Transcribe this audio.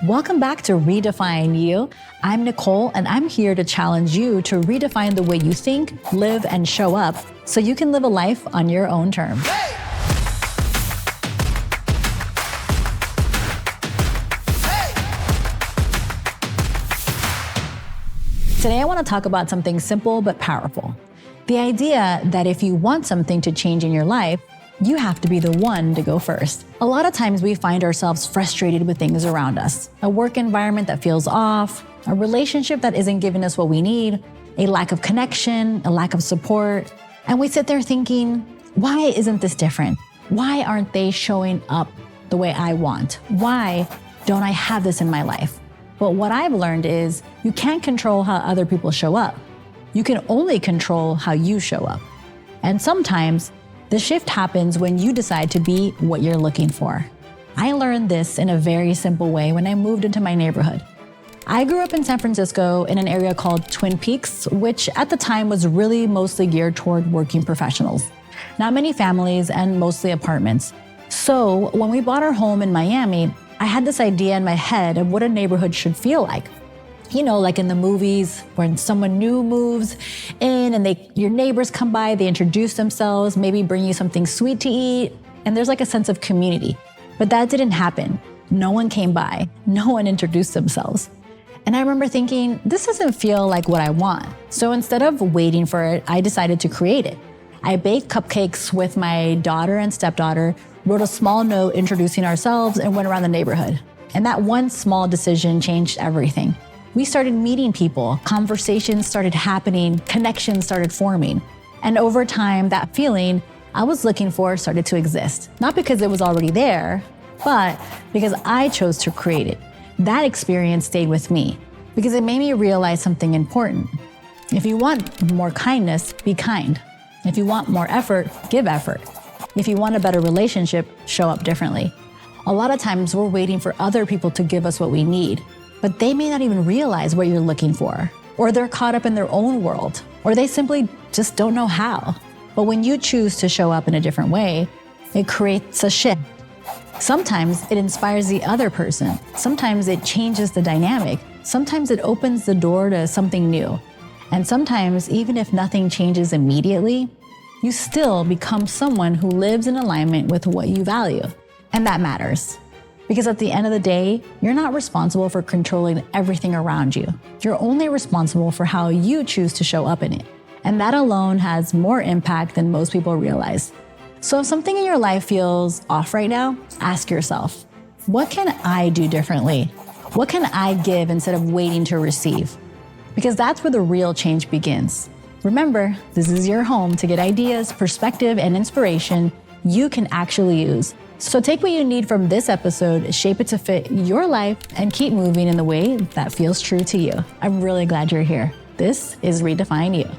Welcome back to Redefine You. I'm Nicole, and I'm here to challenge you to redefine the way you think, live, and show up so you can live a life on your own terms. Today, I want to talk about something simple but powerful. The idea that if you want something to change in your life, you have to be the one to go first. A lot of times we find ourselves frustrated with things around us. A work environment that feels off, a relationship that isn't giving us what we need, a lack of connection, a lack of support. And we sit there thinking, why isn't this different? Why aren't they showing up the way I want? Why don't I have this in my life? But what I've learned is you can't control how other people show up. You can only control how you show up. And sometimes the shift happens when you decide to be what you're looking for. I learned this in a very simple way when I moved into my neighborhood. I grew up in San Francisco in an area called Twin Peaks, which at the time was really mostly geared toward working professionals. Not many families and mostly apartments. So when we bought our home in Miami, I had this idea in my head of what a neighborhood should feel like. You know, like in the movies, when someone new moves in and your neighbors come by, they introduce themselves, maybe bring you something sweet to eat, and there's like a sense of community. But that didn't happen. No one came by. No one introduced themselves. And I remember thinking, this doesn't feel like what I want. So instead of waiting for it, I decided to create it. I baked cupcakes with my daughter and stepdaughter, wrote a small note introducing ourselves, and went around the neighborhood. And that one small decision changed everything. We started meeting people, conversations started happening, connections started forming. And over time, that feeling I was looking for started to exist. Not because it was already there, but because I chose to create it. That experience stayed with me because it made me realize something important. If you want more kindness, be kind. If you want more effort, give effort. If you want a better relationship, show up differently. A lot of times we're waiting for other people to give us what we need, but they may not even realize what you're looking for, or they're caught up in their own world, or they simply just don't know how. But when you choose to show up in a different way, it creates a shift. Sometimes it inspires the other person. Sometimes it changes the dynamic. Sometimes it opens the door to something new. And sometimes, even if nothing changes immediately, you still become someone who lives in alignment with what you value. And that matters. Because at the end of the day, you're not responsible for controlling everything around you. You're only responsible for how you choose to show up in it. And that alone has more impact than most people realize. So if something in your life feels off right now, ask yourself, what can I do differently? What can I give instead of waiting to receive? Because that's where the real change begins. Remember, this is your home to get ideas, perspective, and inspiration you can actually use. So take what you need from this episode, shape it to fit your life, and keep moving in the way that feels true to you. I'm really glad you're here. This is Redefine You.